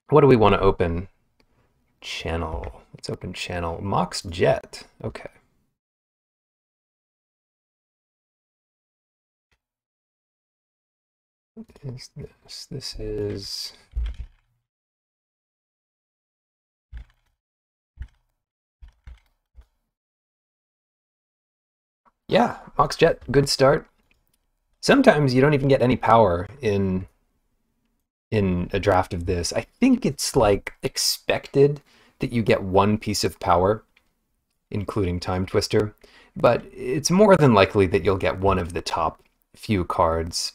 What do we want to open? Channel. Let's open channel. Mox Jet. Okay. What is this? This is... Yeah, Mox Jet, good start. Sometimes you don't even get any power in a draft of this. I think it's like expected that you get one piece of power, including Time Twister, but it's more than likely that you'll get one of the top few cards,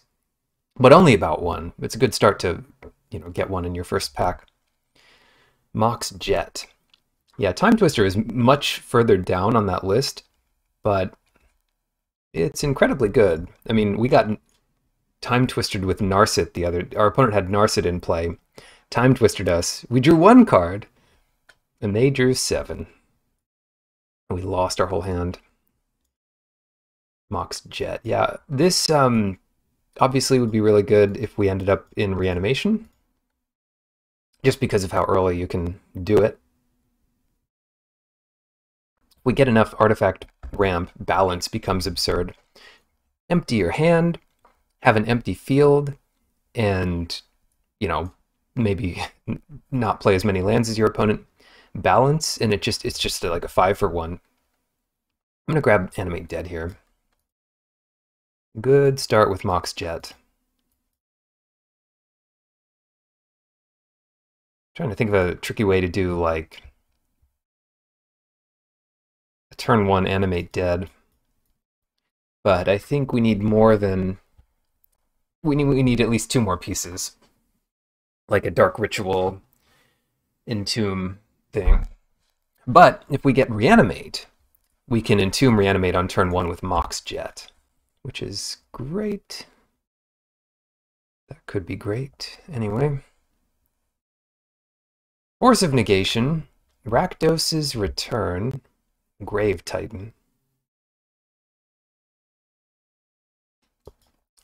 but only about one. It's a good start to, get one in your first pack. Mox Jet. Yeah, Time Twister is much further down on that list, but it's incredibly good. I mean, we got Time Twisted with Narset the other. Our opponent had Narset in play. Time Twisted us. We drew one card, and they drew seven. We lost our whole hand. Mox Jet. Yeah, this obviously would be really good if we ended up in reanimation, just because of how early you can do it. We get enough artifact ramp, balance becomes absurd. Empty your hand, have an empty field, and, maybe not play as many lands as your opponent. Balance, and it's just like a 5-for-1. I'm gonna grab Animate Dead here. Good start with Mox Jet. Trying to think of a tricky way to do like a turn 1 Animate Dead, but I think we need more than we need at least two more pieces, like a Dark Ritual, Entomb thing. But if we get Reanimate, we can Entomb Reanimate on turn 1 with Mox Jet, which is great. That could be great. Anyway. Force of Negation, Rakdos's Return, Grave Titan.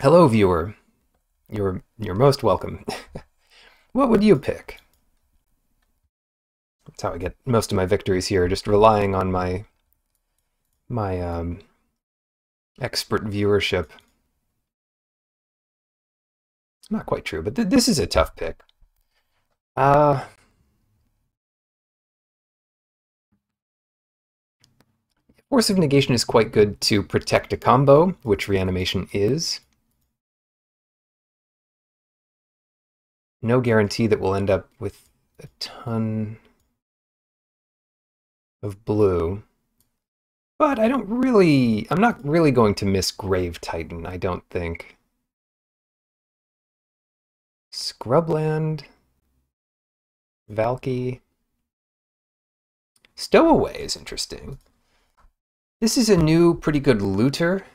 Hello, viewer. You're most welcome. What would you pick? That's how I get most of my victories here, just relying on my expert viewership. Not quite true, but this is a tough pick. Force of Negation is quite good to protect a combo, which Reanimation is. No guarantee that we'll end up with a ton of blue. But I'm not really going to miss Grave Titan, I don't think. Scrubland, Valky. Stowaway is interesting. This is a new, pretty good looter.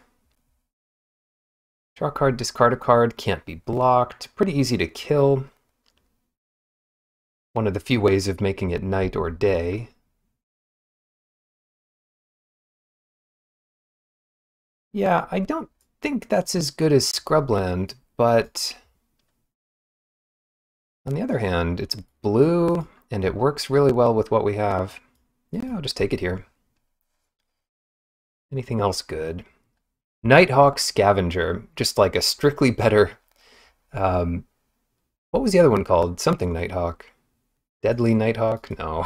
Draw a card, discard a card, can't be blocked. Pretty easy to kill. One of the few ways of making it night or day. Yeah, I don't think that's as good as Scrubland, but on the other hand, it's blue, and it works really well with what we have. Yeah, I'll just take it here. Anything else good? Nighthawk Scavenger, just like a strictly better... what was the other one called? Something Nighthawk. Deadly Nighthawk? No.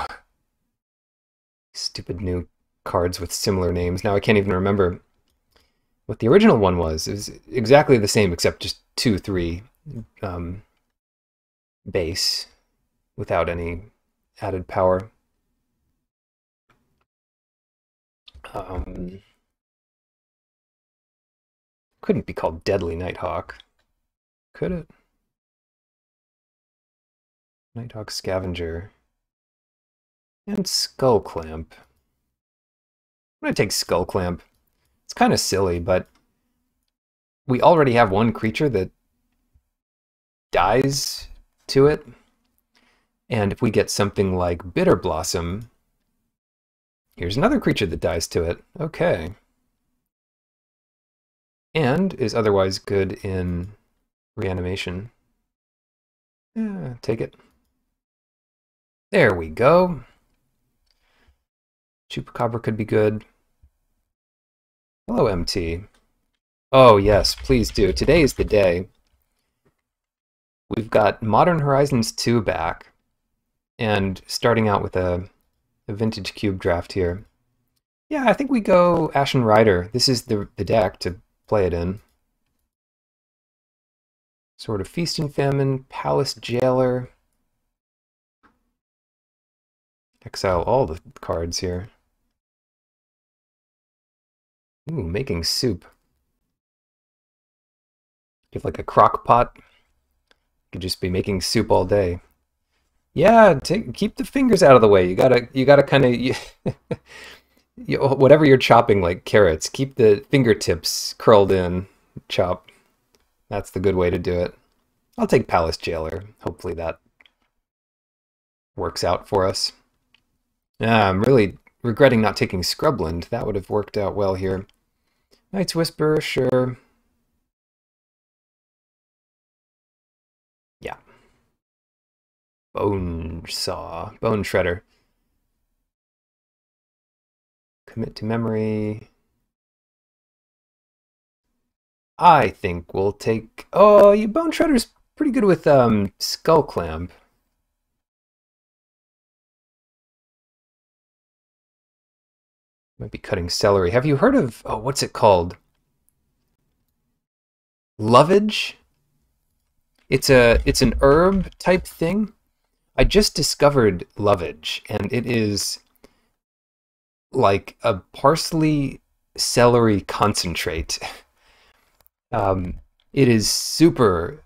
Stupid new cards with similar names. Now I can't even remember what the original one was. It was exactly the same, except just 2/3 base without any added power. Couldn't be called Deadly Nighthawk, could it? Nighthawk Scavenger. And Skull Clamp. I'm going to take Skull Clamp. It's kind of silly, but we already have one creature that dies to it. And if we get something like Bitter Blossom, here's another creature that dies to it. Okay. And is otherwise good in reanimation. Yeah, take it. There we go. Chupacabra could be good. Hello, MT. Oh, yes, please do. Today is the day. We've got Modern Horizons 2 back, and starting out with a vintage cube draft here. Yeah, I think we go Ashen Rider. This is the deck to play it in. Sort of Feast and Famine, Palace Jailer. Exile all the cards here. Ooh, making soup. You have like a crock pot. Could just be making soup all day. Yeah, keep the fingers out of the way. You gotta kind of whatever you're chopping, like carrots, keep the fingertips curled in. Chop. That's the good way to do it. I'll take Palace Jailer. Hopefully that works out for us. Yeah, I'm really regretting not taking Scrubland. That would have worked out well here. Night's Whisper, sure. Yeah. Bone Saw. Bone Shredder. Commit to Memory. I think we'll take... Oh, Bone Shredder's pretty good with Skull Clamp. Might be cutting celery. Have you heard of... Oh, what's it called? Lovage? It's an herb type thing. I just discovered lovage, and it is like a parsley celery concentrate. It is super...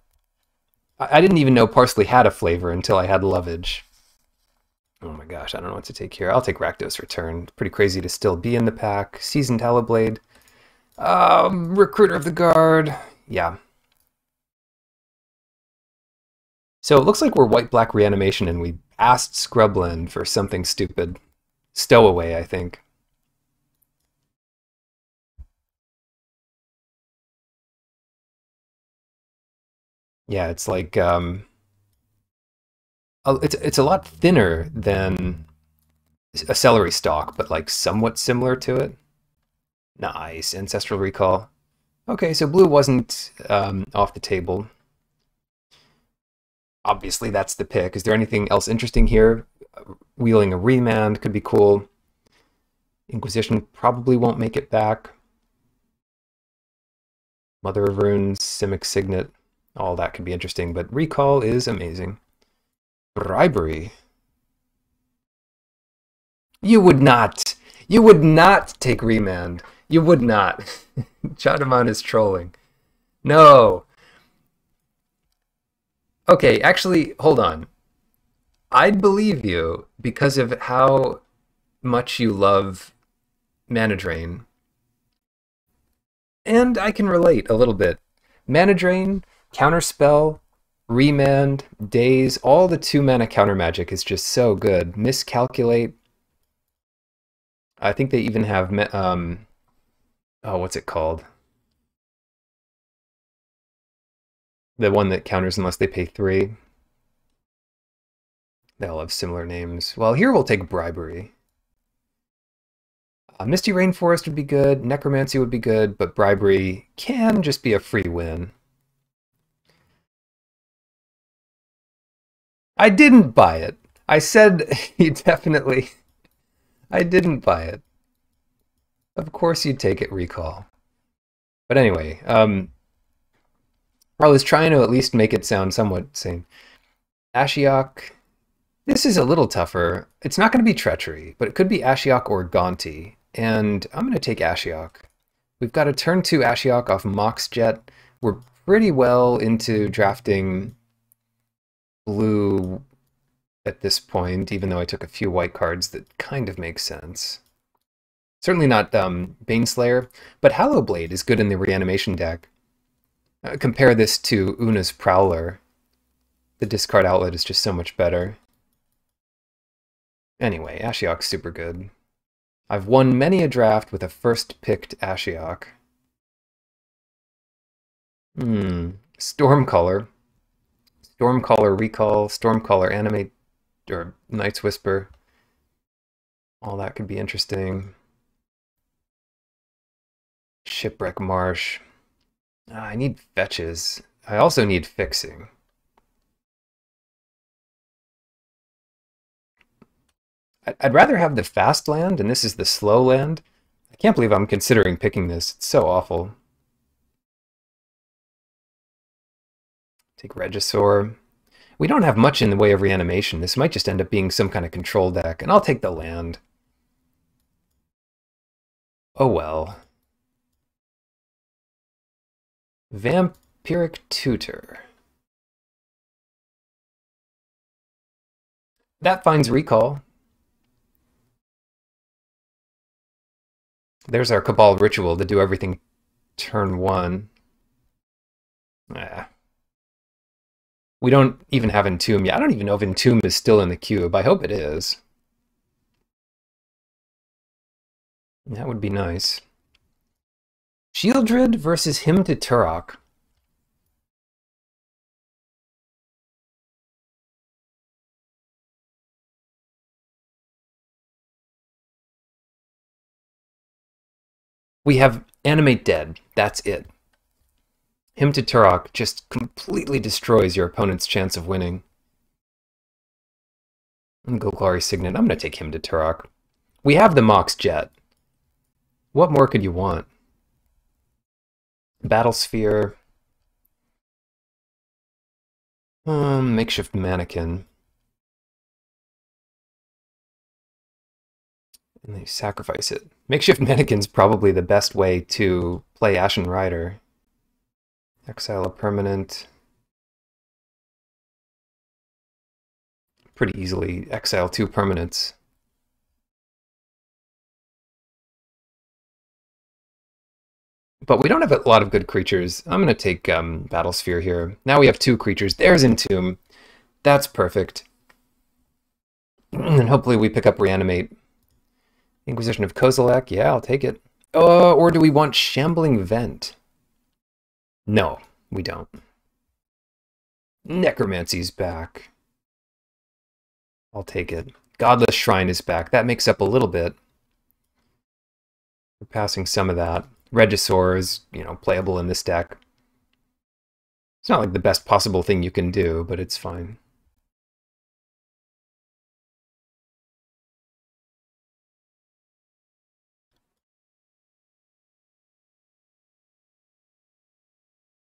I didn't even know parsley had a flavor until I had lovage. Oh my gosh, I don't know what to take here. I'll take Rakdos Return. Pretty crazy to still be in the pack. Seasoned Hellblade. Recruiter of the Guard. Yeah. So it looks like we're white-black reanimation, and we asked Scrubland for something stupid. Stowaway, I think. Yeah, it's like it's a lot thinner than a celery stalk, but like somewhat similar to it. Nice. Ancestral Recall. Okay, so blue wasn't off the table. Obviously, that's the pick. Is there anything else interesting here? Wheeling a Remand could be cool. Inquisition probably won't make it back. Mother of Runes, Simic Signet, all that could be interesting, but Recall is amazing. Bribery. You would not. You would not take Remand. You would not. Chadaman is trolling. No. Okay, actually, hold on. I'd believe you because of how much you love Mana Drain. And I can relate a little bit. Mana Drain, Counterspell, Remand, Daze, all the 2-mana counter magic is just so good. Miscalculate. I think they even have, oh, what's it called? The one that counters unless they pay 3. They all have similar names. Well, here we'll take Bribery. Misty Rainforest would be good, Necromancy would be good, but Bribery can just be a free win. I didn't buy it. I said you definitely... I didn't buy it. Of course you'd take it, Recall. But anyway, I was trying to at least make it sound somewhat sane. Ashiok. This is a little tougher. It's not going to be Treachery, but it could be Ashiok or Gaunty. And I'm going to take Ashiok. We've got a turn 2 Ashiok off Mox Jet. We're pretty well into drafting blue at this point, even though I took a few white cards that kind of make sense. Certainly not Baneslayer, but Hallowblade is good in the reanimation deck. Compare this to Una's Prowler. The discard outlet is just so much better. Anyway, Ashiok's super good. I've won many a draft with a first-picked Ashiok. Stormcaller. Stormcaller Recall, Stormcaller Animate. or Night's Whisper. All that could be interesting. Shipwreck Marsh. I need fetches. I also need fixing. I'd rather have the fast land, and this is the slow land. I can't believe I'm considering picking this. It's so awful. Take Regisaur. We don't have much in the way of reanimation. This might just end up being some kind of control deck, and I'll take the land. Oh well. Vampiric Tutor. That finds recall. There's our Cabal Ritual to do everything turn 1. We don't even have Entomb yet. I don't even know if Entomb is still in the cube. I hope it is. That would be nice. Sheoldred versus Hymn to Turok. We have Animate Dead. That's it. Hymn to Turok just completely destroys your opponent's chance of winning. And Golgari Signet. I'm going to take Hymn to Turok. We have the Mox Jet. What more could you want? Battlesphere. Makeshift Mannequin. And they sacrifice it. Makeshift Mannequin's probably the best way to play Ashen Rider. Exile a permanent. Pretty easily exile 2 permanents. But we don't have a lot of good creatures. I'm going to take Battlesphere here. Now we have 2 creatures. There's Entomb. That's perfect. And hopefully we pick up Reanimate. Inquisition of Kozilek. Yeah, I'll take it. Or do we want Shambling Vent? No, we don't. Necromancy's back. I'll take it. Godless Shrine is back. That makes up a little bit. We're passing some of that. Regisaur is, playable in this deck. It's not like the best possible thing you can do, but it's fine.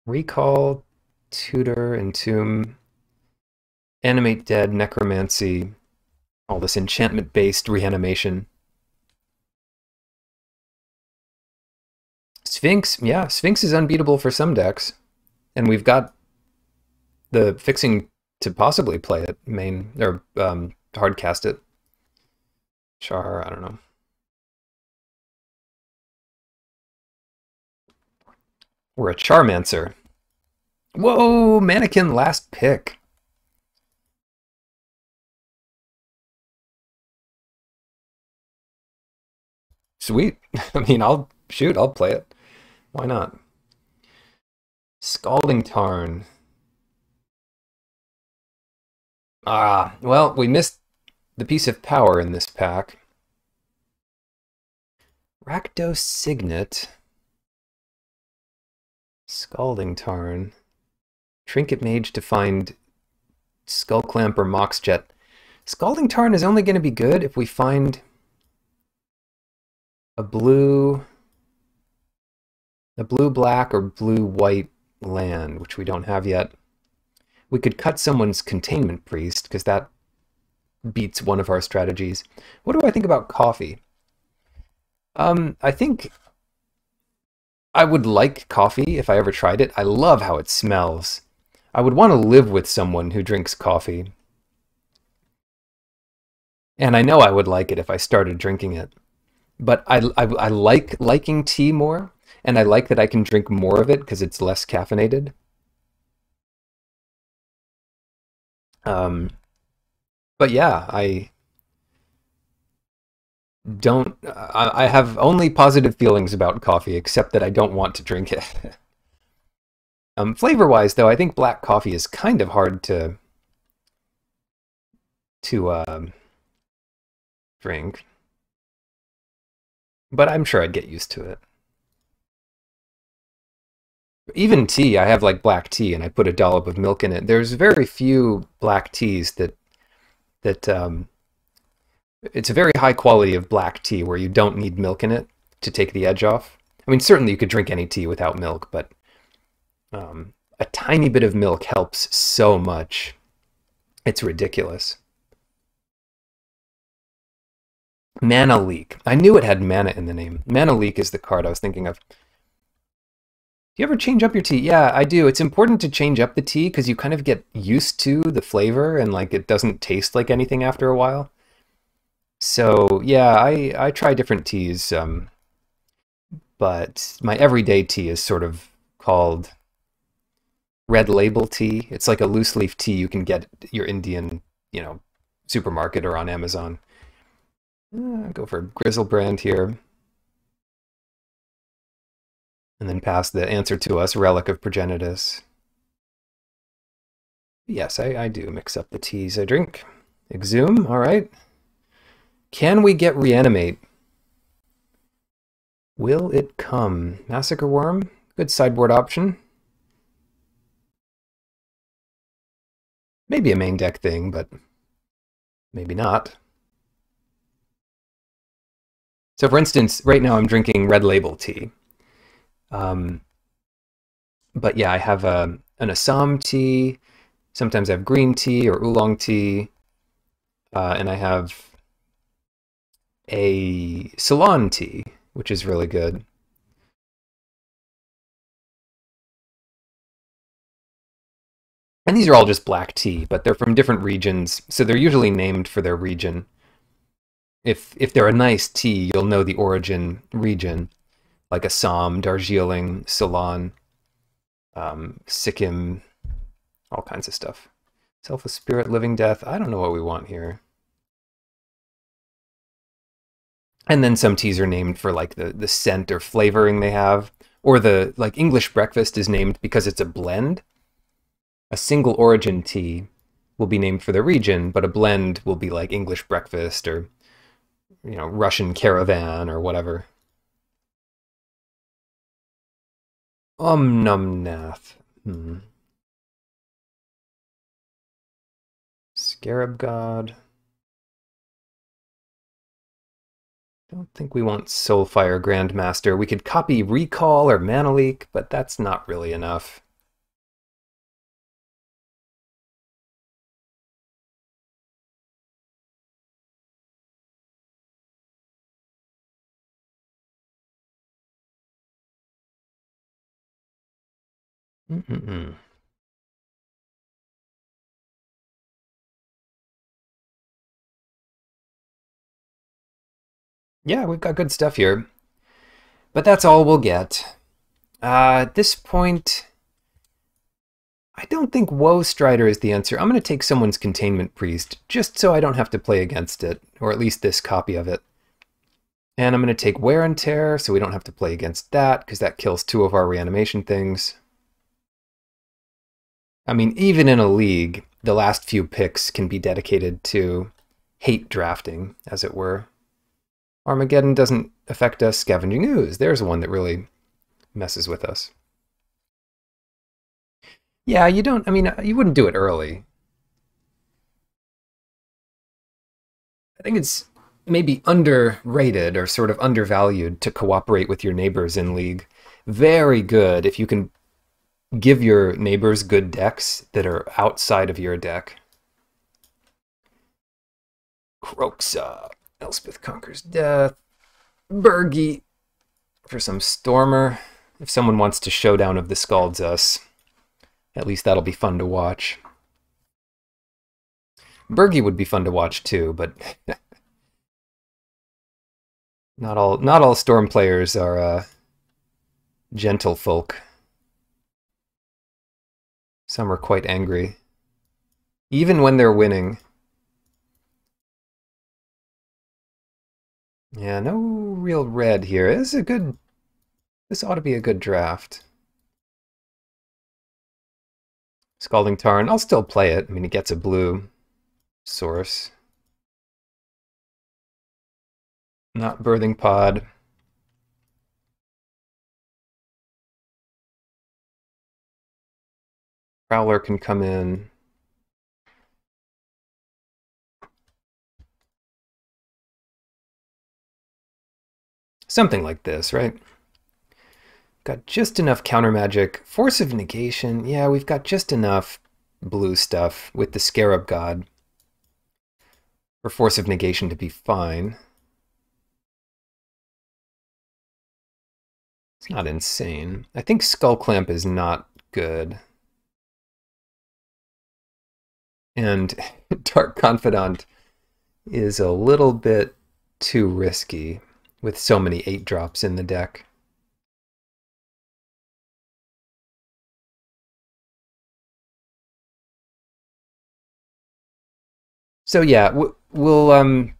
Recall, Tutor, Entomb, Animate Dead, Necromancy, all this enchantment-based reanimation. Sphinx, yeah, Sphinx is unbeatable for some decks. And we've got the fixing to possibly play it, or hard cast it. Char, I don't know. We're a Charmancer. Whoa, Mannequin last pick. Sweet. I mean, I'll play it. Why not? Scalding Tarn. Well, we missed the piece of power in this pack. Rakdos Signet. Scalding Tarn. Trinket Mage to find Skullclamp or Moxjet. Scalding Tarn is only going to be good if we find a blue-black or blue-white land, which we don't have yet. We could cut someone's Containment Priest, because that beats one of our strategies. What do I think about coffee? I think I would like coffee if I ever tried it. I love how it smells. I would want to live with someone who drinks coffee. And I know I would like it if I started drinking it. But I like liking tea more, and I like that I can drink more of it because it's less caffeinated. But yeah, I have only positive feelings about coffee, except that I don't want to drink it. Flavor-wise, though, I think black coffee is kind of hard to to drink. But I'm sure I'd get used to it. Even tea, I have like black tea and I put a dollop of milk in it. There's very few black teas that it's a very high quality of black tea where you don't need milk in it to take the edge off. I mean, certainly you could drink any tea without milk, but a tiny bit of milk helps so much. It's ridiculous. Mana Leak. I knew it had mana in the name. Mana Leak is the card I was thinking of. Do you ever change up your tea? Yeah, I do. It's important to change up the tea because you kind of get used to the flavor and like it doesn't taste like anything after a while. So yeah, I try different teas, but my everyday tea is sort of called Red Label tea. It's like a loose leaf tea you can get at your Indian, supermarket or on Amazon. Go for Grizzlebrand here. And then pass the answer to us, Relic of Progenitus. Yes, I do mix up the teas I drink. Exhume, all right. Can we get Reanimate? Will it come? Massacre Worm, good sideboard option. Maybe a main deck thing, but maybe not. So for instance, right now I'm drinking Red Label tea. But yeah, I have an Assam tea. Sometimes I have green tea or oolong tea. And I have a Ceylon tea, which is really good. And these are all just black tea, but they're from different regions, so they're usually named for their region. If they're a nice tea, you'll know the origin region, like Assam, Darjeeling, Ceylon, Sikkim, all kinds of stuff. Selfless Spirit, Living Death. I don't know what we want here. And then some teas are named for like the scent or flavoring they have, or the like English Breakfast is named because it's a blend. A single origin tea will be named for the region, but a blend will be like English Breakfast or Russian Caravan or whatever. Numnath. Scarab God. Don't think we want Soulfire Grandmaster. We could copy Recall or Mana Leak, but that's not really enough. Yeah, we've got good stuff here. But that's all we'll get. At this point, I don't think Woe Strider is the answer. I'm going to take someone's Containment Priest, just so I don't have to play against it, or at least this copy of it. And I'm going to take Wear and Tear, so we don't have to play against that, because that kills 2 of our reanimation things. I mean, even in a league, the last few picks can be dedicated to hate drafting, as it were. Armageddon doesn't affect us. Scavenging Ooze, there's one that really messes with us. Yeah, you wouldn't do it early. I think it's maybe underrated or sort of undervalued to cooperate with your neighbors in League. Very good if you can give your neighbors good decks that are outside of your deck. Kroxa. Elspeth Conquers Death. Birgi for some Stormer. If someone wants to Showdown of the Scalds us, at least that'll be fun to watch. Birgi would be fun to watch too, but not all Storm players are gentle folk. Some are quite angry, even when they're winning. Yeah, no real red here. This ought to be a good draft. Scalding Tarn, I'll still play it. I mean, it gets a blue source. Not Birthing Pod. Prowler can come in. Something like this, right? Got just enough counter magic. Force of Negation. Yeah, we've got just enough blue stuff with the Scarab God for Force of Negation to be fine. It's not insane. I think Skull Clamp is not good. And Dark Confidant is a little bit too risky with so many 8-drops in the deck. So yeah, we'll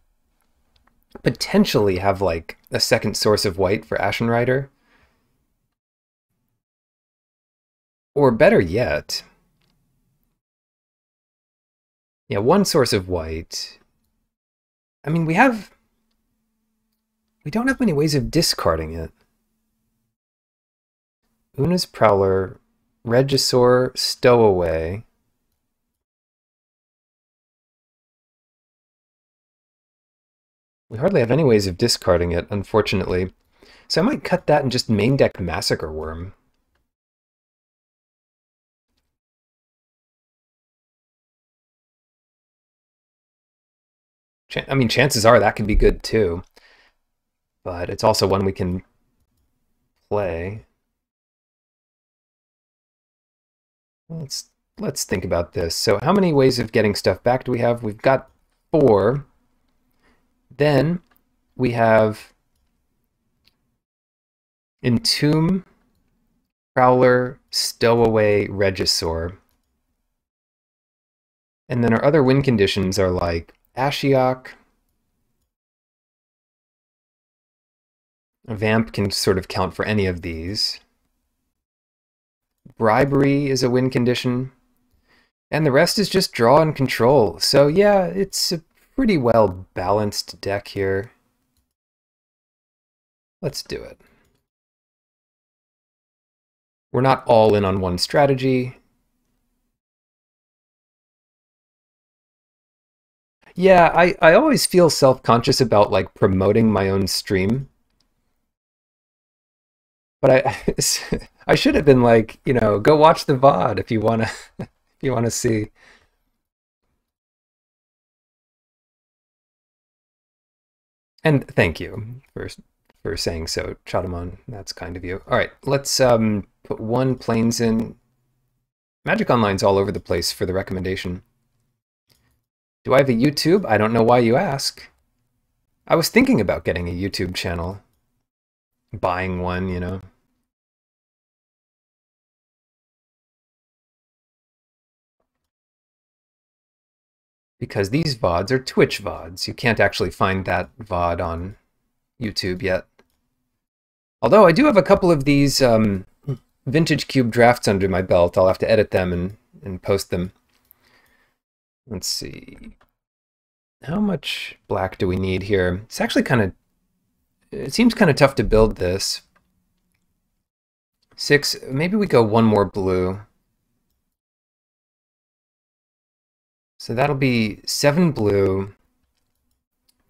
potentially have like a second source of white for Ashen Rider. Or better yet, yeah, one source of white. I mean, we don't have many ways of discarding it. Una's Prowler, Regisaur, Stowaway. We hardly have any ways of discarding it, unfortunately. So I might cut that and just main deck Massacre Worm. I mean, chances are that could be good too. But it's also one we can play. Let's think about this. So how many ways of getting stuff back do we have? We've got 4. Then we have Entomb, Prowler, Stowaway, Regisaur. And then our other win conditions are like Ashiok. A Vamp can sort of count for any of these. Bribery is a win condition. And the rest is just draw and control. So yeah, it's a pretty well balanced deck here. Let's do it. We're not all in on one strategy. Yeah, I always feel self-conscious about like promoting my own stream. But I should have been like, you know, go watch the VOD if you wanna if you wanna see. And thank you for saying so, Chadamon. That's kind of you. All right, let's put 1 planes in. Magic Online's all over the place for the recommendation. Do I have a YouTube? I don't know why you ask. I was thinking about getting a YouTube channel. Buying one, you know. Because these VODs are Twitch VODs. You can't actually find that VOD on YouTube yet. Although I do have a couple of these Vintage Cube drafts under my belt. I'll have to edit them and post them. Let's see. How much black do we need here? It's actually kind of... It seems kind of tough to build this. 6, maybe we go 1 more blue. So that'll be 7 blue,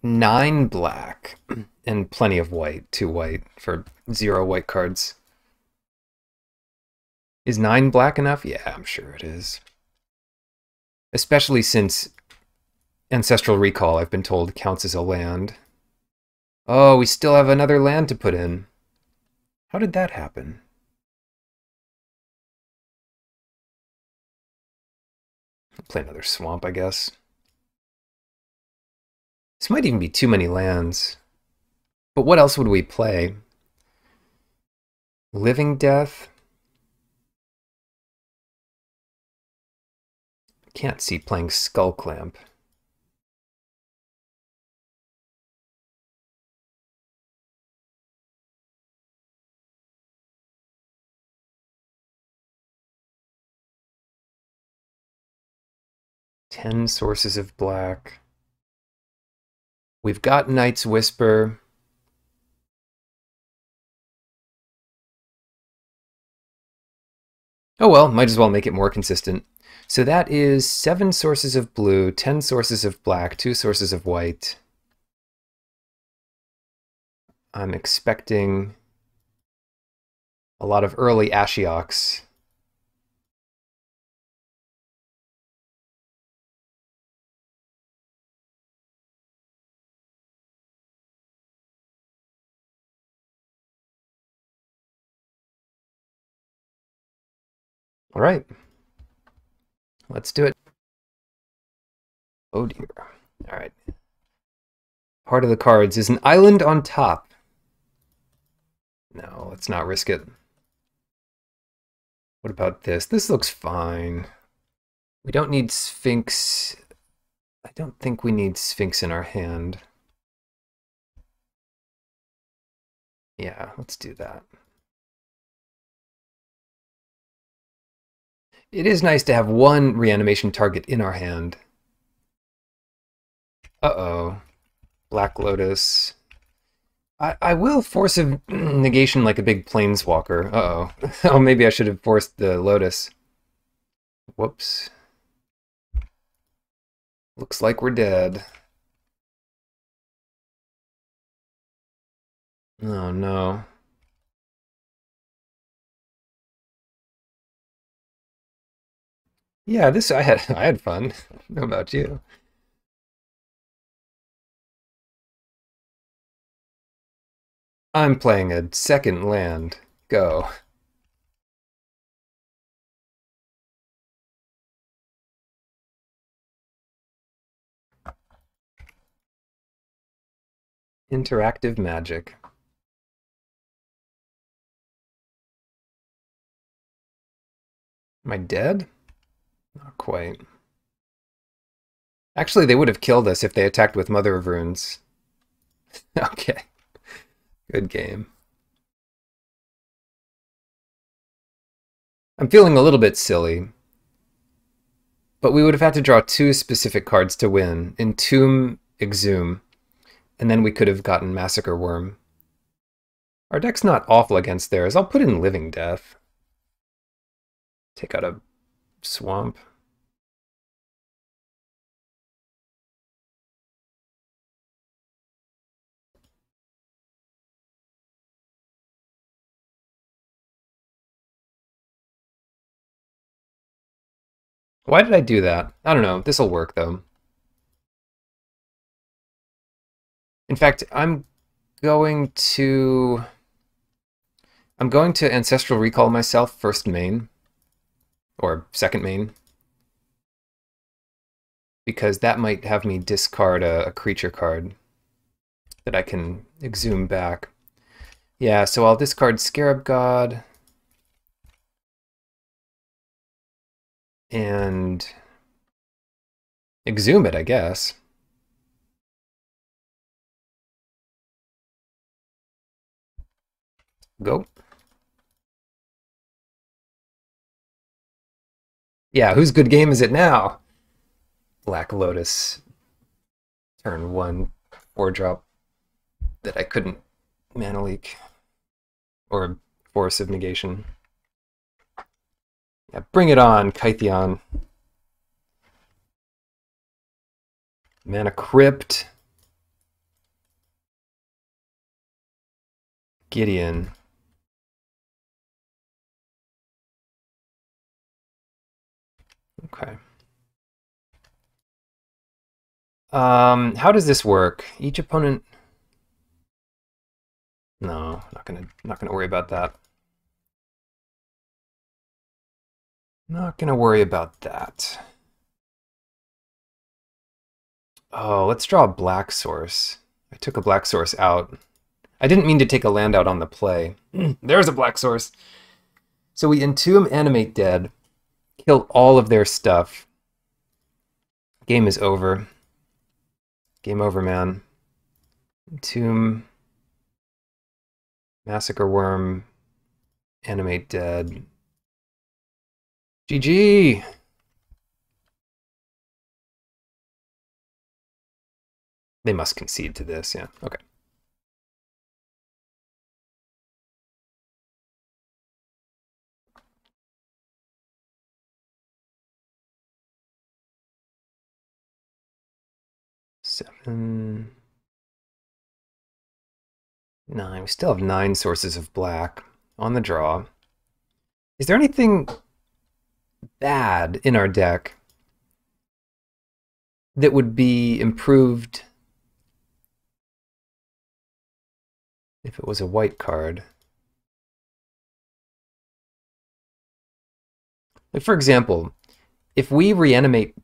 9 black, and plenty of white, 2 white for 0 white cards. Is 9 black enough? Yeah, I'm sure it is. Especially since Ancestral Recall, I've been told, counts as a land. Oh, we still have another land to put in. How did that happen? I'll play another swamp, I guess. This might even be too many lands. But what else would we play? Living Death? Can't see playing Skull Clamp. Ten sources of black. We've got Night's Whisper. Oh well, might as well make it more consistent. So that is 7 sources of blue, 10 sources of black, 2 sources of white. I'm expecting a lot of early Ashioks. All right, let's do it. Oh dear. All right. Part of the cards is an island on top. No, let's not risk it. What about this? This looks fine. We don't need Sphinx. I don't think we need Sphinx in our hand. Yeah, let's do that. It is nice to have one reanimation target in our hand. Uh-oh. Black Lotus. I will force a negation like a big planeswalker. Uh-oh. Oh, maybe I should have forced the Lotus. Whoops. Looks like we're dead. Oh no. Yeah, this I had fun. How about you? I'm playing a second land. Go. Interactive magic. Am I dead? Not quite. Actually, they would have killed us if they attacked with Mother of Runes. Okay. Good game. I'm feeling a little bit silly, but we would have had to draw 2 specific cards to win. Entomb, Exhume, and then we could have gotten Massacre Worm. Our deck's not awful against theirs. I'll put in Living Death. Take out a swamp. Why did I do that? I don't know. This'll work, though. In fact, I'm going to Ancestral Recall myself first main, or second main, because that might have me discard a creature card that I can exhume back. Yeah, so I'll discard Scarab God and exhume it, I guess. Go. Yeah, whose good game is it now? Black Lotus. Turn 1, 4-drop that I couldn't mana leak. Or Force of Negation. Yeah, bring it on, Kytheon. Mana Crypt. Gideon. Okay. How does this work? Each opponent... No, not gonna worry about that. Not gonna worry about that. Oh, let's draw a black source. I took a black source out. I didn't mean to take a land out on the play. There's a black source. So we Entomb, Animate Dead, kill all of their stuff. Game is over. Game over, man. Entomb, Massacre Worm, Animate Dead. GG! They must concede to this, yeah. Okay. 7, 9. We still have 9 sources of black on the draw. Is there anything bad in our deck that would be improved if it was a white card? Like, for example, if we reanimate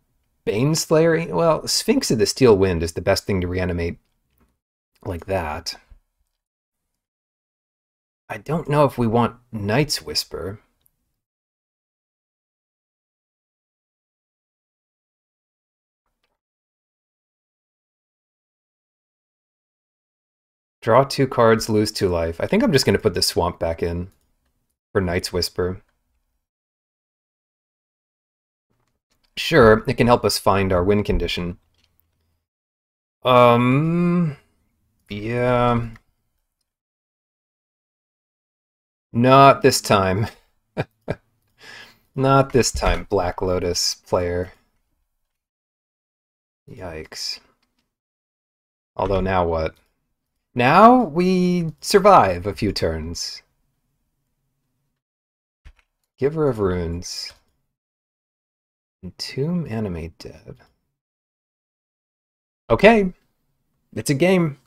Baneslayer, well, Sphinx of the Steel Wind is the best thing to reanimate like that. I don't know if we want Night's Whisper. Draw 2 cards, lose 2 life. I think I'm just going to put the Swamp back in for Night's Whisper. Sure, it can help us find our win condition. Yeah. Not this time. Not this time, Black Lotus player. Yikes. Although now what? Now we survive a few turns. Giver of Runes. Entomb Animate Dead. Okay. It's a game.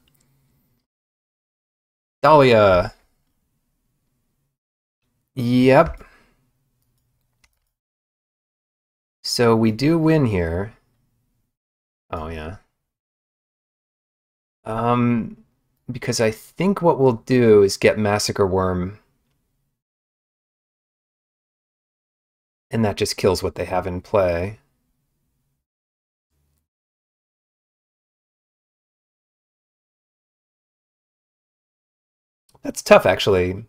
Dahlia. Yep. So we do win here. Oh, yeah. Because I think what we'll do is get Massacre Worm. And that just kills what they have in play. That's tough, actually.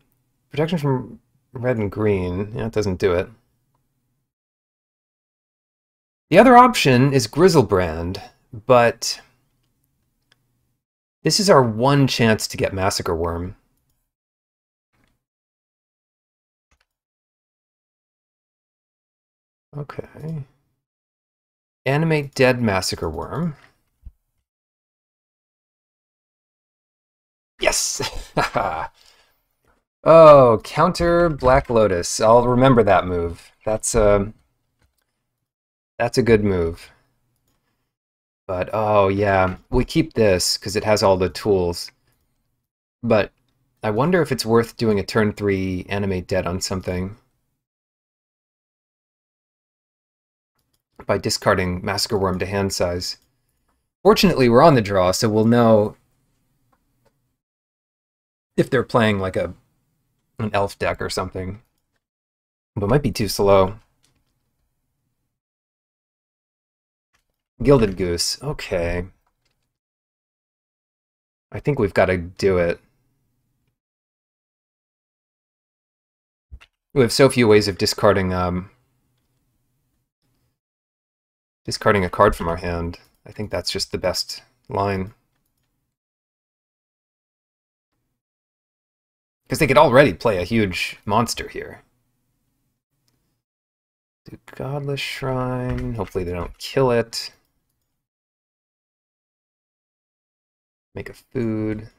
Protection from red and green. Yeah, it doesn't do it. The other option is Griselbrand, but this is our one chance to get Massacre Worm. Okay. Animate Dead Massacre Worm. Yes! Oh, counter Black Lotus. I'll remember that move. That's a good move. But oh yeah, we keep this because it has all the tools. But I wonder if it's worth doing a turn 3 Animate Dead on something by discarding Massacre Worm to hand size. Fortunately, we're on the draw, so we'll know if they're playing like an elf deck or something. But it might be too slow. Gilded Goose. Okay. I think we've got to do it. We have so few ways of discarding discarding a card from our hand. I think that's just the best line. Because they could already play a huge monster here. Do Godless Shrine. Hopefully they don't kill it. Make a food.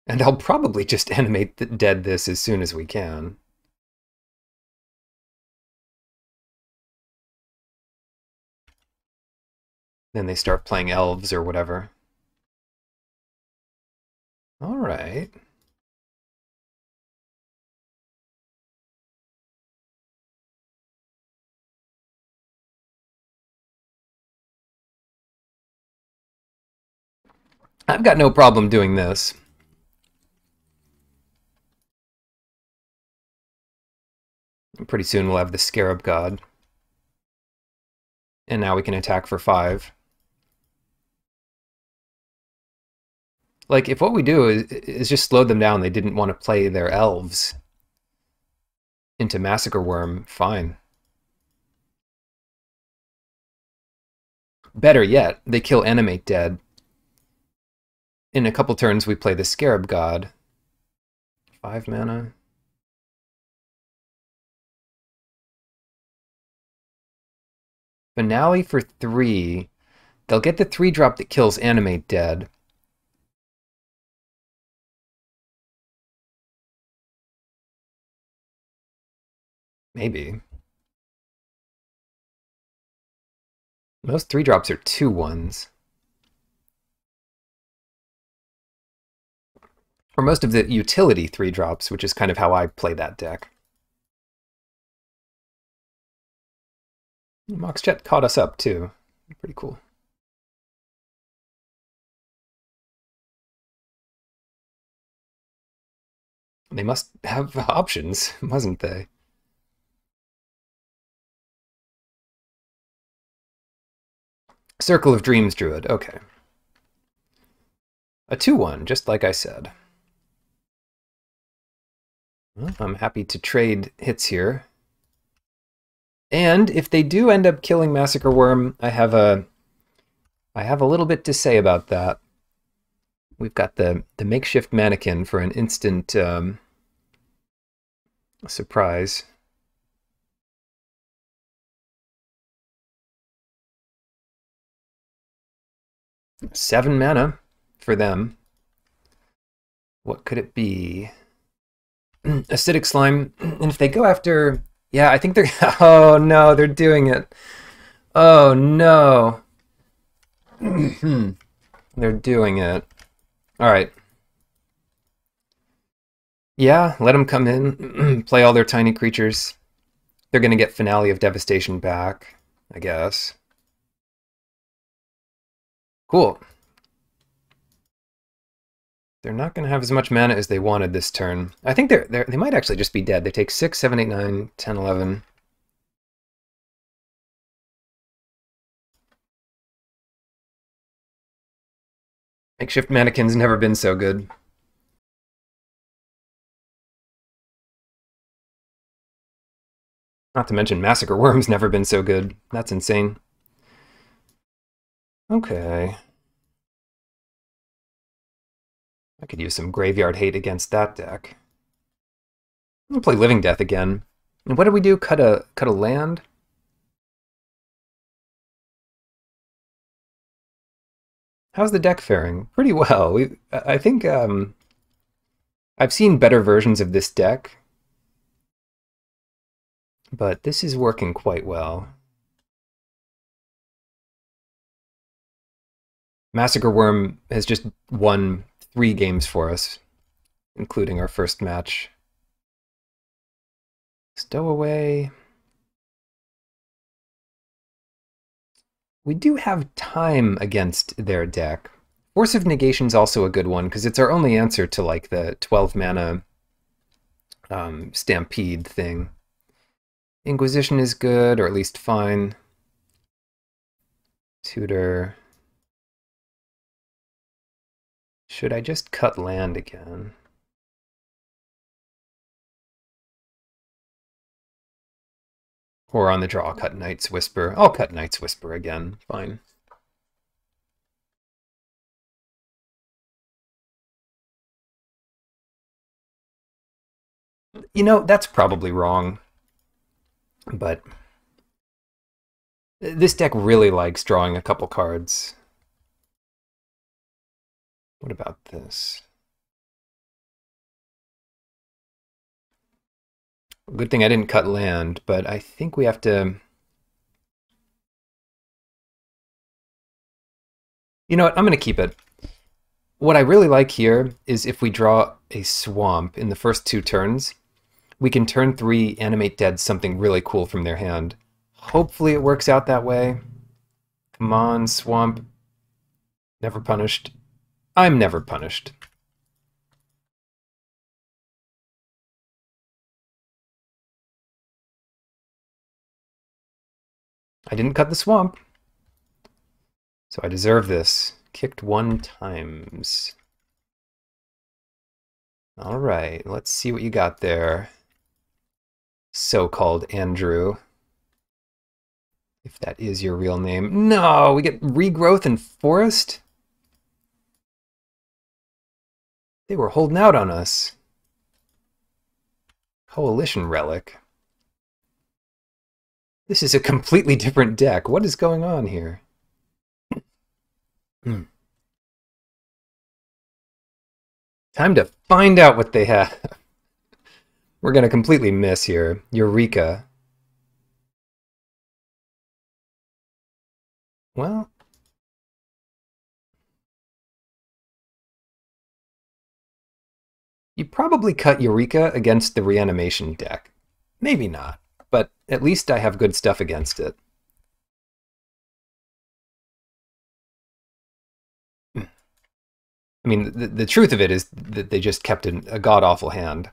And I'll probably just animate dead this as soon as we can. Then they start playing elves or whatever. All right. I've got no problem doing this. Pretty soon we'll have the Scarab God. And now we can attack for 5. Like, if what we do is just slow them down, they didn't want to play their elves into Massacre Worm, fine. Better yet, they kill Animate Dead. In a couple turns, we play the Scarab God. 5 mana. Finale for 3. They'll get the 3-drop that kills Animate Dead. Maybe. Most 3-drops are 2/1s. Or most of the utility 3-drops, which is kind of how I play that deck. Moxjet caught us up, too. Pretty cool. They must have options, mustn't they? Circle of Dreams Druid, okay. A 2/1, just like I said. Well, I'm happy to trade hits here. And if they do end up killing Massacre Worm, I have a little bit to say about that. We've got the makeshift mannequin for an instant surprise. Seven mana for them. What could it be? Acidic Slime. And if they go after... Yeah, I think they're... Oh, no, they're doing it. Oh, no. They're doing it. All right. Yeah, let them come in, play all their tiny creatures. They're going to get Finale of Devastation back, I guess. Cool. They're not going to have as much mana as they wanted this turn. I think they might actually just be dead. They take 6, 7, 8, 9, 10, 11. Makeshift Mannequin's never been so good. Not to mention Massacre Worm's never been so good. That's insane. Okay. I could use some Graveyard Hate against that deck. I'll play Living Death again. And what did we do? Cut a land? How's the deck faring? Pretty well. I think I've seen better versions of this deck, but this is working quite well. Massacre Worm has just won 3 games for us, including our first match. Stowaway. We do have time against their deck. Force of Negation's also a good one, because it's our only answer to like the 12 mana Stampede thing. Inquisition is good, or at least fine. Tutor. Should I just cut land again? Or on the draw, cut Night's Whisper. I'll cut Night's Whisper again. Fine. You know, that's probably wrong. But this deck really likes drawing a couple cards. What about this? Good thing I didn't cut land, but I think we have to... You know what? I'm going to keep it. What I really like here is if we draw a swamp in the first 2 turns, we can turn 3 Animate Dead something really cool from their hand. Hopefully it works out that way. Come on, swamp. Never punished. I'm never punished. I didn't cut the swamp, so I deserve this. Kicked 1 times. All right, let's see what you got there, so-called Andrew. If that is your real name. No, we get Regrowth and Forest? They were holding out on us. Coalition Relic. This is a completely different deck. What is going on here? Hmm. Time to find out what they have. We're going to completely miss here. Eureka. Well, you probably cut Eureka against the reanimation deck. Maybe not, but at least I have good stuff against it. I mean, the truth of it is that they just kept a god-awful hand.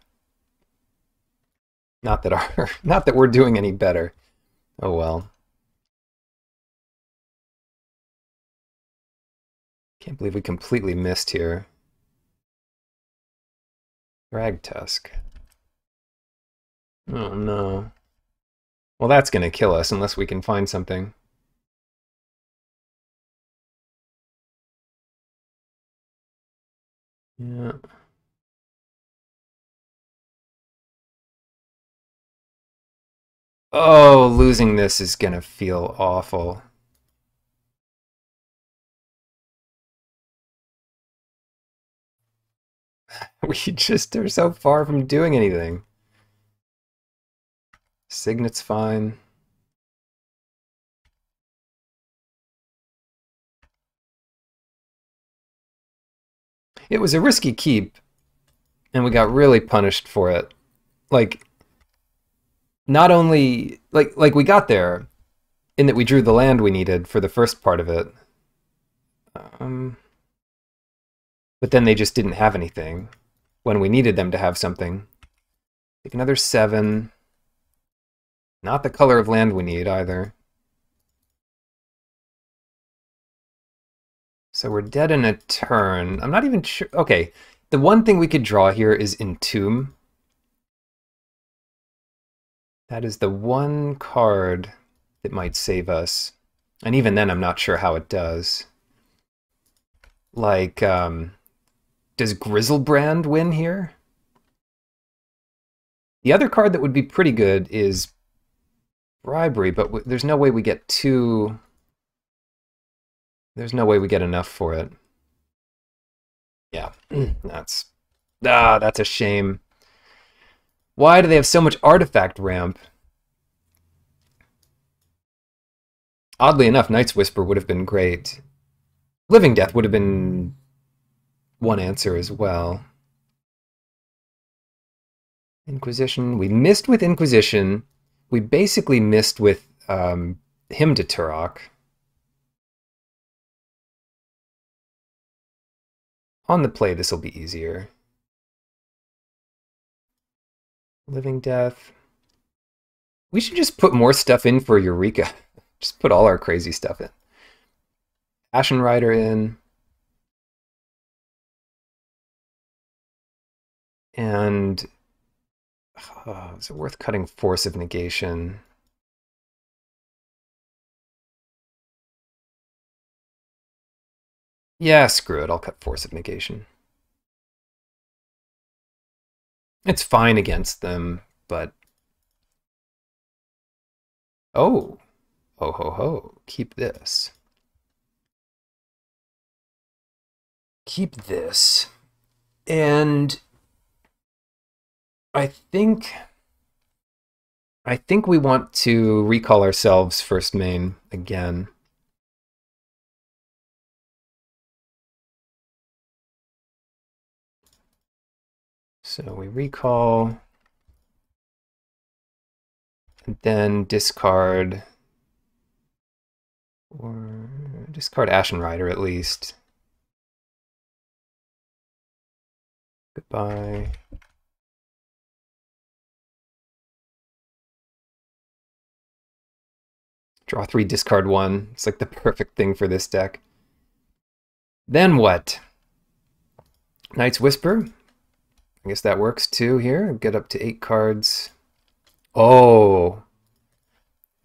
Not that we're doing any better. Oh well. Can't believe we completely missed here. Thragtusk. Oh no. Well, that's gonna kill us unless we can find something. Yeah. Oh, losing this is gonna feel awful. We just are so far from doing anything. Signet's fine. It was a risky keep, and we got really punished for it. Like, not only like we got there in that we drew the land we needed for the first part of it. But then they just didn't have anything when we needed them to have something. Take another 7. Not the color of land we need either. So we're dead in a turn. I'm not even sure. Okay, the one thing we could draw here is Entomb. That is the one card that might save us. And even then, I'm not sure how it does. Like, does Griselbrand win here? The other card that would be pretty good is Bribery, but there's no way we get two. There's no way we get enough for it. Yeah, that's a shame. Why do they have so much artifact ramp? Oddly enough, Night's Whisper would have been great. Living Death would have been one answer as well. Inquisition. We missed with Inquisition. We basically missed with Hymn to Turok. On the play, this will be easier. Living Death. We should just put more stuff in for Eureka. Just put all our crazy stuff in. Ashen Rider in. And is it worth cutting Force of Negation? Yeah, screw it. I'll cut Force of Negation. It's fine against them, but... Oh! Ho ho ho. Keep this. Keep this. And... I think we want to recall ourselves first main again. So we recall, and then discard, or discard Ashen Rider at least. Goodbye. Draw 3, discard 1. It's like the perfect thing for this deck. Then what? Night's Whisper. I guess that works too here. Get up to 8 cards. Oh!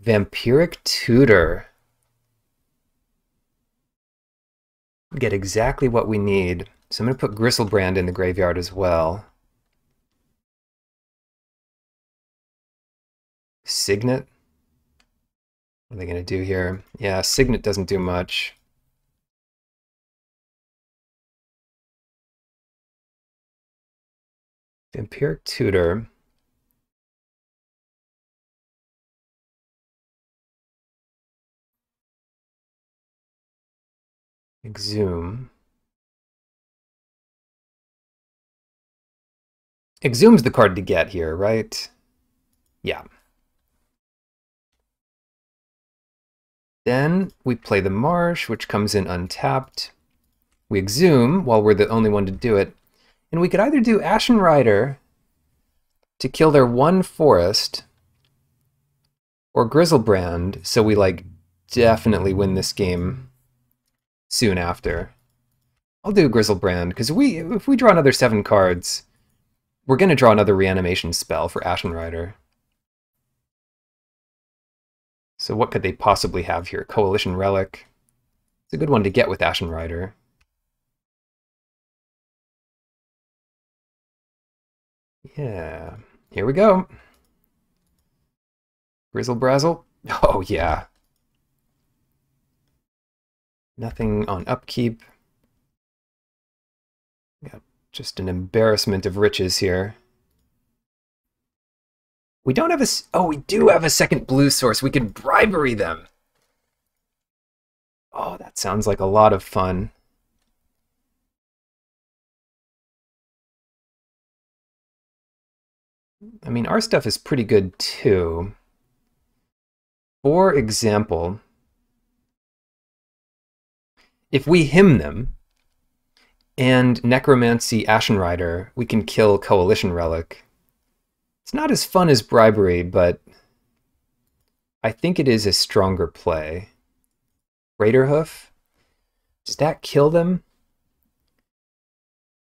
Vampiric Tutor. Get exactly what we need. So I'm going to put Griselbrand in the graveyard as well. Signet. What are they going to do here? Yeah, Signet doesn't do much. Vampiric Tutor. Exhume. Exhume's the card to get here, right? Yeah. Then we play the Marsh, which comes in untapped. We exhume while we're the only one to do it. And we could either do Ashen Rider to kill their one forest, or Grizzlebrand, so we like definitely win this game soon after. I'll do Grizzlebrand, because if we draw another 7 cards, we're going to draw another reanimation spell for Ashen Rider. So what could they possibly have here? Coalition Relic. It's a good one to get with Ashen Rider. Yeah, here we go. Grizzlebrazzle. Oh yeah. Nothing on upkeep. Yeah, just an embarrassment of riches here. We don't have a... Oh, we do have a second blue source. We could bribery them. Oh, that sounds like a lot of fun. I mean, our stuff is pretty good too. For example, if we hymn them and Necromancy Ashen Rider, we can kill Coalition Relic. It's not as fun as bribery, but I think it is a stronger play. Raiderhoof, does that kill them?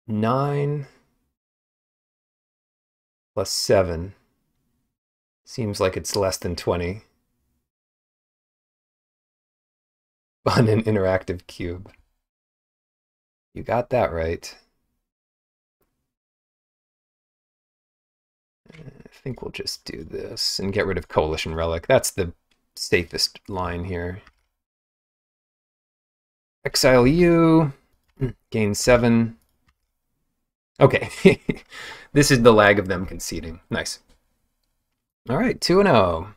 9 plus 7. Seems like it's less than 20. On an interactive cube. You got that right. I think we'll just do this and get rid of Coalition Relic. That's the safest line here. Exile you. Gain 7. Okay. This is the lag of them conceding. Nice. All right, 2-0.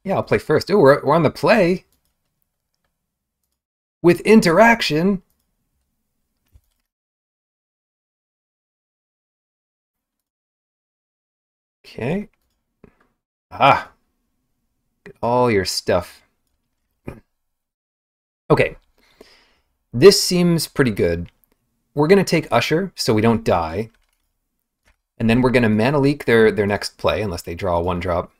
Yeah, I'll play first. Oh, we're on the play. With interaction. Okay. Ah. Get all your stuff. Okay. This seems pretty good. We're going to take Usher so we don't die. And then we're going to Mana Leak their next play, unless they draw a 1-drop.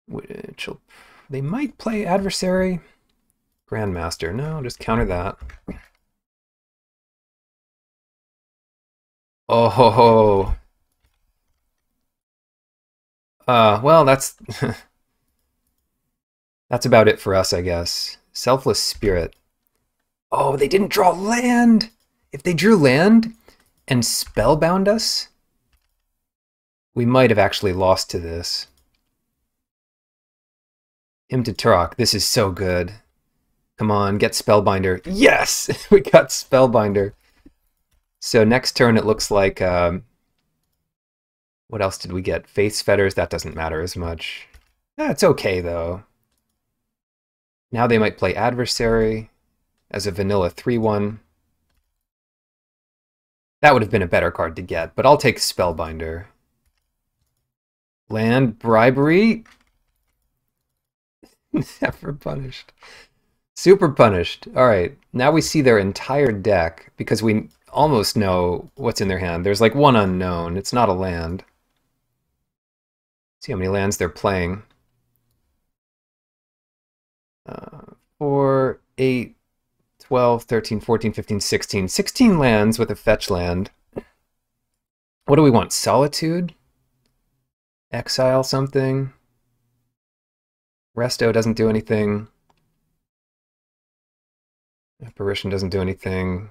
Which they might play Adversary. Grandmaster. No, just counter that. Oh ho ho. Well, that's that's about it for us, I guess. Selfless Spirit. Oh, they didn't draw land! If they drew land and spellbound us, we might have actually lost to this. Hymn to Turok. This is so good. Come on, get Spellbinder. Yes! We got Spellbinder. So next turn it looks like... what else did we get? Faith's Fetters. That doesn't matter as much. It's okay, though. Now they might play Adversary as a vanilla 3-1. That would have been a better card to get, but I'll take Spellbinder. Land Bribery. Never punished. Super punished. All right, now we see their entire deck because we almost know what's in their hand. There's like one unknown. It's not a land. See how many lands they're playing. 4, 8, 12, 13, 14, 15, 16. 16 lands with a fetch land. What do we want? Solitude? Exile something? Resto doesn't do anything. Apparition doesn't do anything.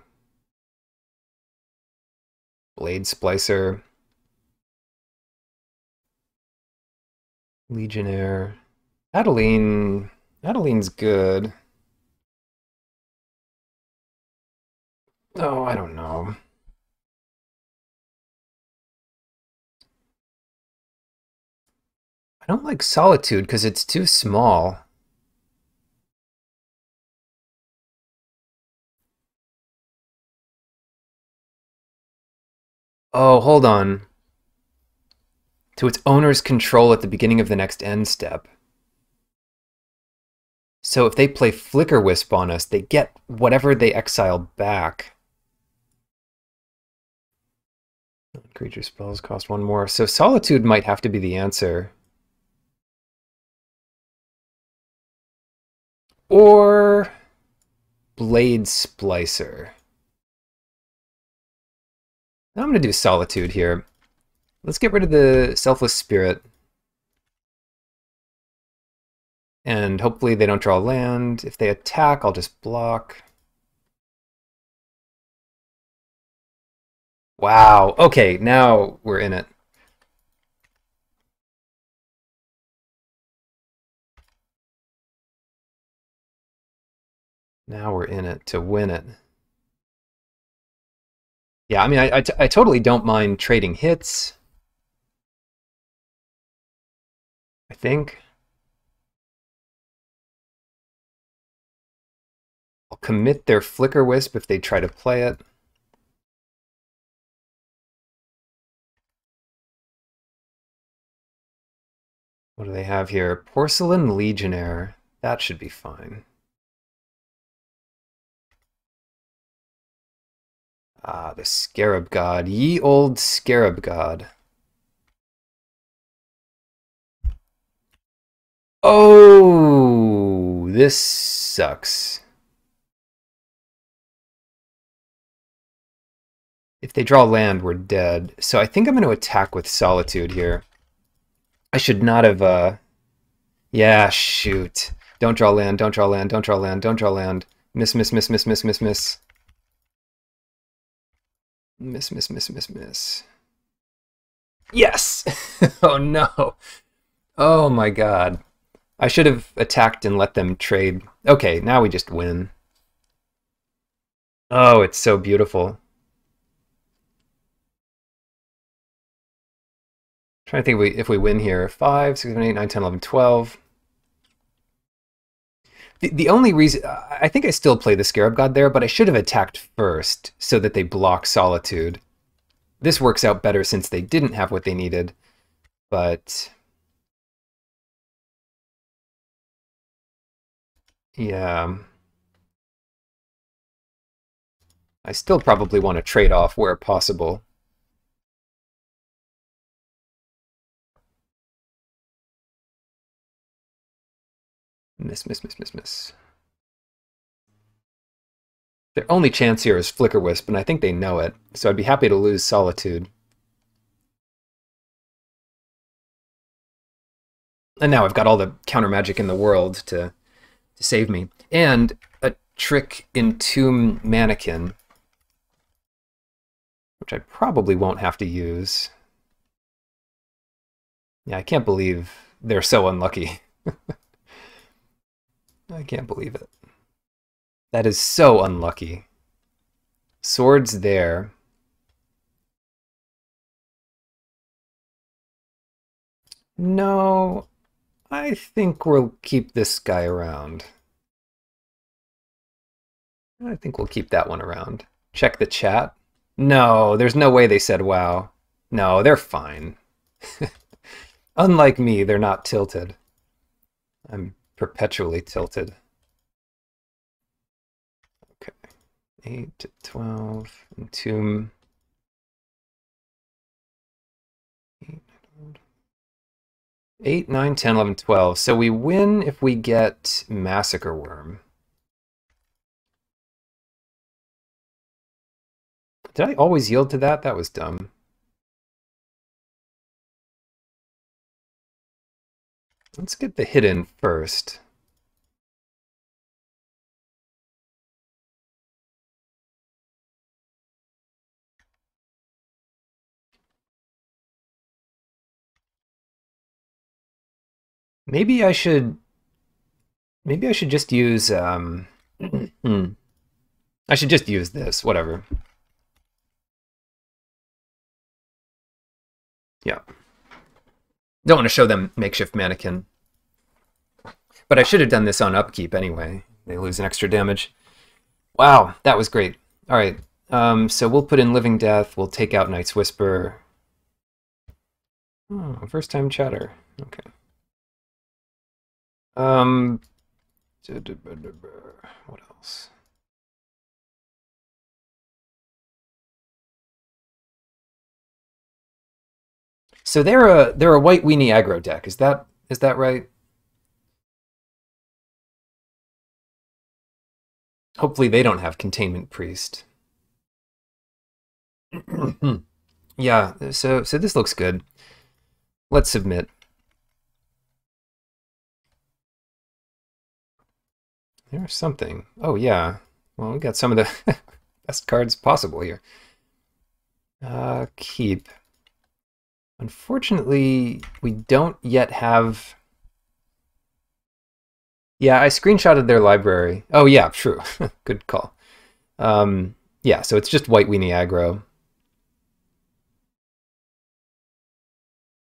Blade Splicer. Legionnaire. Adeline. Adeline's good. Oh, I don't know. I don't like Solitude because it's too small. Oh, hold on. To its owner's control at the beginning of the next end step. So if they play Flicker Wisp on us, they get whatever they exiled back. Creature spells cost one more. So Solitude might have to be the answer. Or Blade Splicer. I'm going to do Solitude here. Let's get rid of the Selfless Spirit. And hopefully they don't draw land. If they attack, I'll just block. Wow. Okay, now we're in it. Now we're in it to win it. Yeah, I mean, I totally don't mind trading hits. I think. I'll commit their Flicker Wisp if they try to play it. What do they have here? Porcelain Legionnaire. That should be fine. Ah, the Scarab God. Ye old Scarab God. Oh, this sucks. If they draw land, we're dead. So I think I'm going to attack with Solitude here. I should not have, yeah, shoot. Don't draw land, don't draw land, don't draw land, don't draw land. Miss, miss, miss, miss, miss, miss, miss. Miss, miss, miss, miss, miss. Yes! Oh no. Oh my god. I should have attacked and let them trade. Okay, now we just win. Oh, it's so beautiful. Trying to think if we win here. 5, 6, 7, 8, 9, 10, 11, 12. The only reason... I think I still play the Scarab God there, but I should have attacked first so that they block Solitude. This works out better since they didn't have what they needed, but... yeah... I still probably want to trade off where possible. Miss, miss, miss, miss, miss. Their only chance here is Flicker Wisp, and I think they know it, so I'd be happy to lose Solitude. And now I've got all the counter magic in the world to save me. And a Trick Entomb Mannequin, which I probably won't have to use. Yeah, I can't believe they're so unlucky. I can't believe it. That is so unlucky. Swords there. No, I think we'll keep this guy around. I think we'll keep that one around. Check the chat. No, there's no way they said wow. No, they're fine. Unlike me, they're not tilted. I'm perpetually tilted. Okay. 8 to 12. Entomb. 8, 9, 10, 11, 12. So we win if we get Massacre Worm. Did I always yield to that? That was dumb. Let's get the hit in first. Maybe I should. Maybe I should just use. I should just use this. Whatever. Yeah. Don't want to show them makeshift mannequin. But I should have done this on upkeep anyway. They lose an extra damage. Wow, that was great. All right. So we'll put in Living Death. We'll take out Night's Whisper. Oh, first time chatter. Okay. What else? So they're a white weenie aggro deck. Is that right? Hopefully they don't have Containment Priest. Yeah, so this looks good. Let's submit. There's something. Oh yeah. Well, we got some of the best cards possible here. Keep. Unfortunately, we don't yet have... Yeah, I screenshotted their library. Oh yeah, true. Good call. Yeah, so it's just white weenie aggro.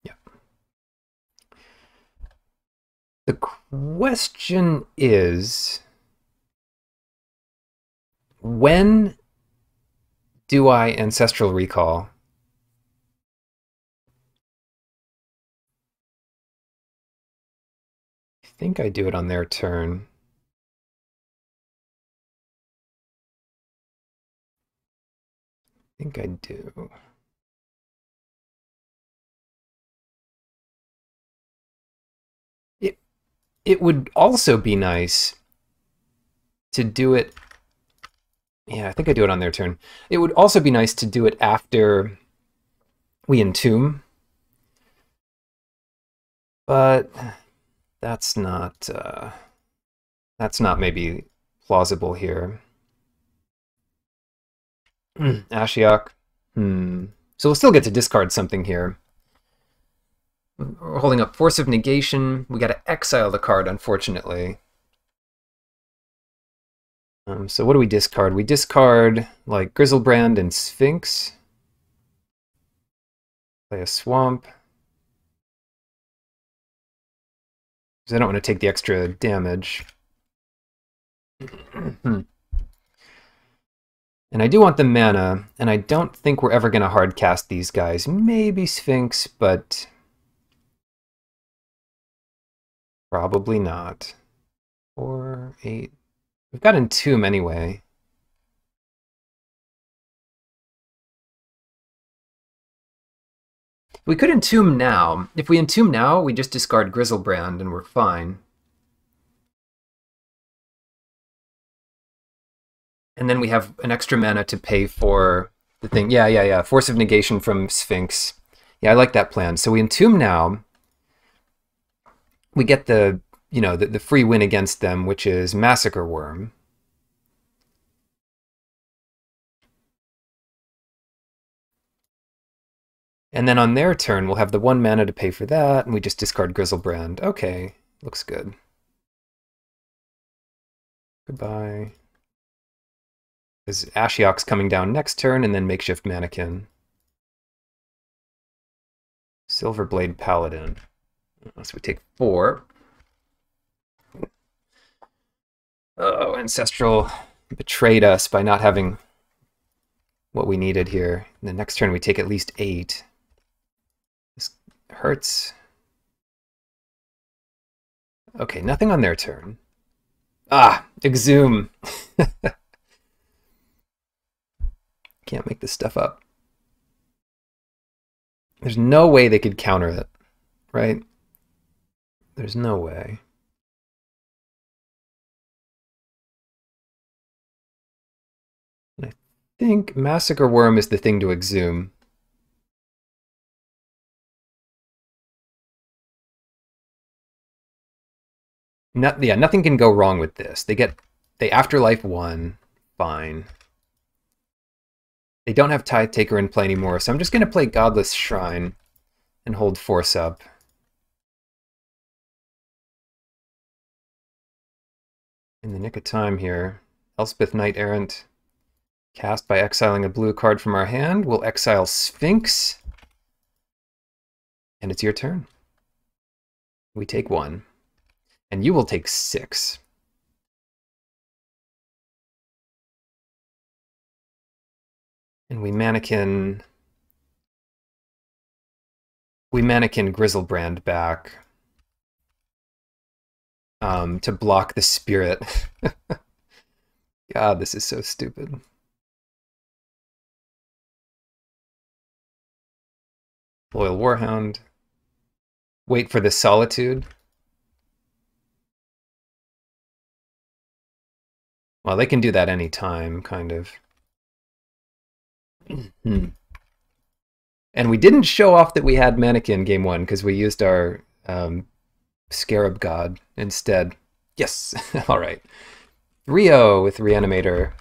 Yeah. The question is, when do I Ancestral Recall? I think I do it on their turn. I think I do. It would also be nice to do it. Yeah, I think I do it on their turn. It would also be nice to do it after we entomb. But that's not maybe plausible here. Ashiok. So we'll still get to discard something here. We're holding up Force of Negation. We got to exile the card, unfortunately. So what do we discard? We discard like Grizzlebrand and Sphinx. Play a Swamp. Because I don't want to take the extra damage. And I do want the mana, and I don't think we're ever going to hard cast these guys. Maybe Sphinx, but probably not. 4, 8. We've got Entomb anyway. We could Entomb now. If we Entomb now, we just discard Grizzlebrand and we're fine. And then we have an extra mana to pay for the thing. Yeah. Force of Negation from Sphinx. Yeah, I like that plan. So we Entomb now. We get the, the free win against them, which is Massacre Worm. And then on their turn, we'll have the 1 mana to pay for that, and we just discard Grizzlebrand. Okay, looks good. Goodbye. Because Ashiok's coming down next turn, and then Makeshift Mannequin. Silverblade Paladin. So we take 4. Oh, Ancestral betrayed us by not having what we needed here. And the next turn we take at least 8. This hurts. Okay, nothing on their turn. Ah, Exhume. Can't make this stuff up. There's no way they could counter it, right? There's no way. And I think Massacre Worm is the thing to Exhume. Yeah, nothing can go wrong with this. They Afterlife 1, fine. They don't have Tithe Taker in play anymore, so I'm just going to play Godless Shrine and hold Force up. in the nick of time here. Elspeth Knight Errant, cast by exiling a blue card from our hand. We'll exile Sphinx. And it's your turn. We take 1. And you will take 6. And we mannequin Griselbrand back to block the spirit. God, this is so stupid. Loyal Warhound. Wait for the Solitude. Well, they can do that anytime, kind of. And we didn't show off that we had Mannequin game 1 because we used our Scarab God instead. Yes, all right. Rio with Reanimator.